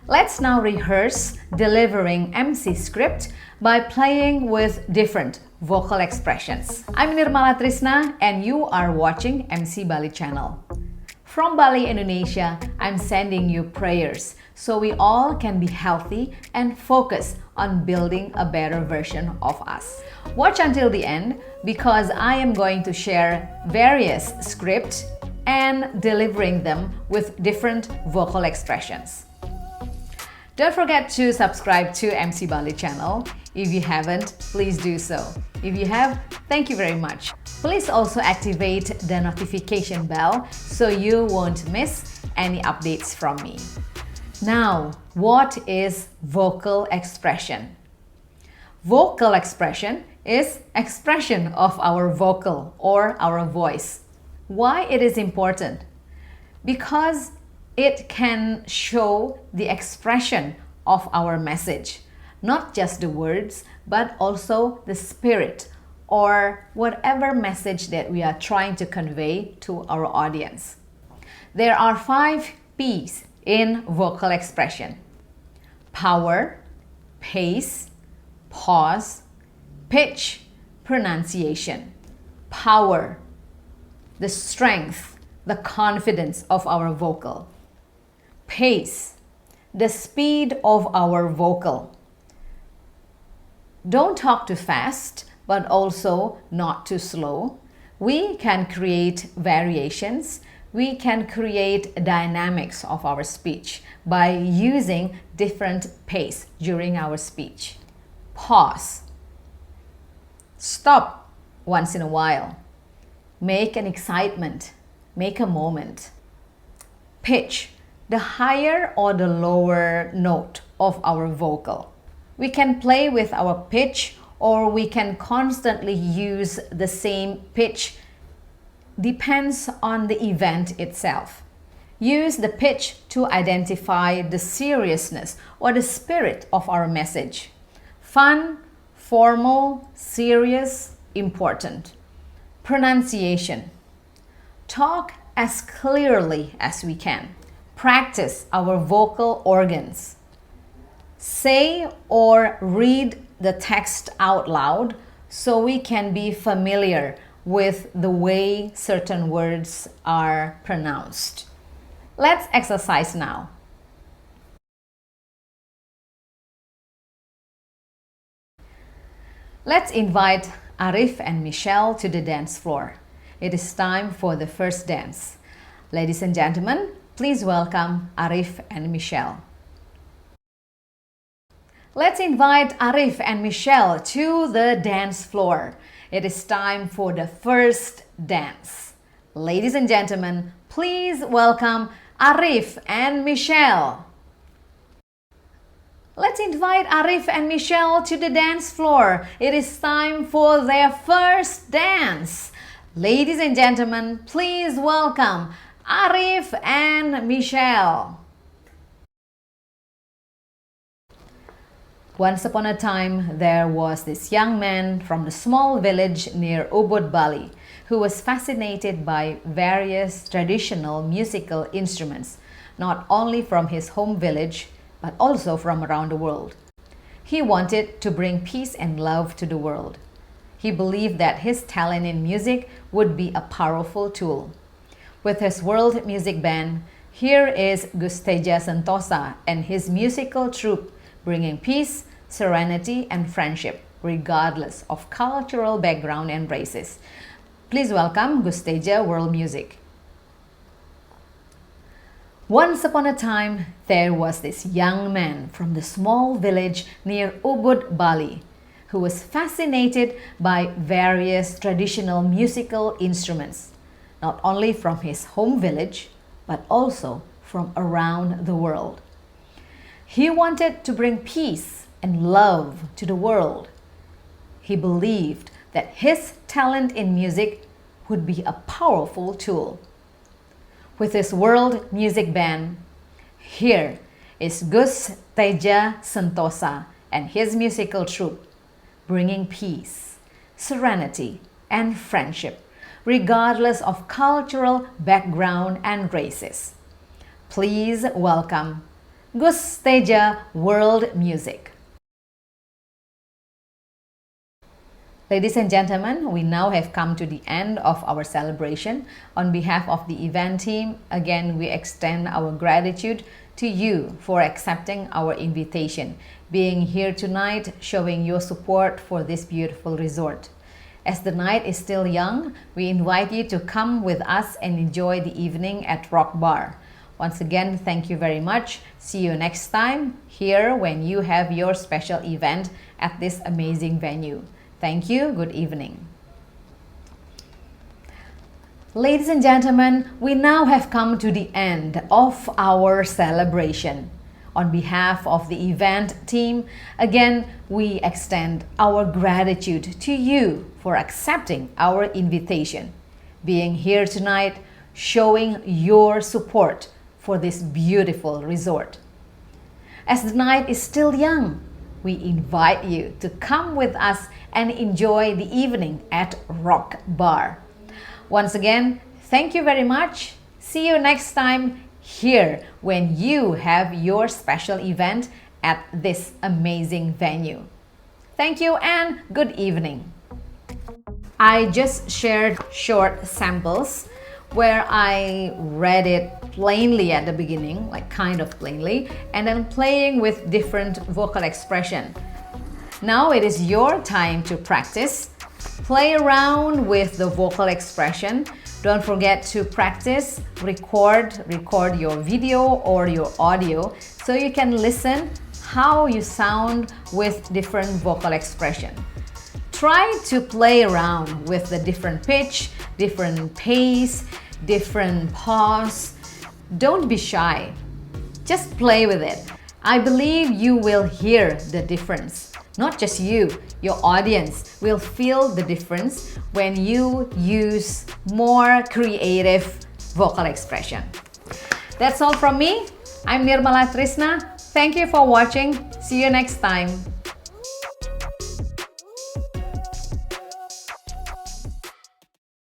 Let's now rehearse delivering MC script by playing with different vocal expressions. I'm Nirmala Trisna and you are watching MC Bali channel. From Bali, Indonesia, I'm sending you prayers so we all can be healthy and focus on building a better version of us. Watch until the end because I am going to share various scripts and delivering them with different vocal expressions. Don't forget to subscribe to MC Bali channel. If you haven't, please do so. If you have, thank you very much. Please also activate the notification bell so you won't miss any updates from me. Now, what is vocal expression? Vocal expression is expression of our vocal or our voice. Why it is important? Because it can show the expression of our message, not just the words, but also the spirit or whatever message that we are trying to convey to our audience. There are 5 P's in vocal expression: power, pace, pause, pitch, pronunciation. Power, the strength, the confidence of our vocal. Pace, the speed of our vocal. Don't talk too fast, but also not too slow. We can create variations. We can create dynamics of our speech by using different pace during our speech. Pause. Stop once in a while. Make an excitement. Make a moment. Pitch, the higher or the lower note of our vocal. We can play with our pitch or we can constantly use the same pitch. Depends on the event itself. Use the pitch to identify the seriousness or the spirit of our message. Fun, formal, serious, important. Pronunciation. Talk as clearly as we can. Practice our vocal organs. Say or read the text out loud so we can be familiar with the way certain words are pronounced. Let's exercise now. Let's invite Arif and Michelle to the dance floor. It is time for the first dance. Ladies and gentlemen, please welcome Arif and Michelle. Let's invite Arif and Michelle to the dance floor. It is time for the first dance. Ladies and gentlemen, please welcome Arif and Michelle. Let's invite Arif and Michelle to the dance floor. It is time for their first dance. Ladies and gentlemen, please welcome Arif and Michelle. Once upon a time, there was this young man from the small village near Ubud, Bali, who was fascinated by various traditional musical instruments, not only from his home village, but also from around the world. He wanted to bring peace and love to the world. He believed that his talent in music would be a powerful tool. With his world music band, here is Gus Teja Sentosa and his musical troupe bringing peace, serenity, and friendship, regardless of cultural background and races. Please welcome Gus Teja World Music. Once upon a time, there was this young man from the small village near Ubud, Bali, who was fascinated by various traditional musical instruments, not only from his home village, but also from around the world. He wanted to bring peace and love to the world. He believed that his talent in music would be a powerful tool. With his world music band, here is Gus Teja Sentosa and his musical troupe, bringing peace, serenity, and friendship, regardless of cultural background and races. Please welcome Gus Teja World Music. Ladies and gentlemen, we now have come to the end of our celebration. On behalf of the event team, again, we extend our gratitude to you for accepting our invitation, being here tonight, showing your support for this beautiful resort. As the night is still young, we invite you to come with us and enjoy the evening at Rock Bar. Once again, thank you very much. See you next time here when you have your special event at this amazing venue. Thank you. Good evening. Ladies and gentlemen, we now have come to the end of our celebration. On behalf of the event team, again, we extend our gratitude to you for accepting our invitation, being here tonight, showing your support for this beautiful resort. As the night is still young, we invite you to come with us and enjoy the evening at Rock Bar. Once again, thank you very much. See you next time here when you have your special event at this amazing venue. Thank you and good evening. I just shared short samples where I read it plainly at the beginning, like kind of plainly, and then playing with different vocal expression. Now it is your time to practice. Play around with the vocal expression. Don't forget to practice, record your video or your audio so you can listen how you sound with different vocal expression. Try to play around with the different pitch, different pace, different pause. Don't be shy. Just play with it. I believe you will hear the difference. Not just you, your audience will feel the difference when you use more creative vocal expression. That's all from me. I'm Nirmala Trisna. Thank you for watching. See you next time.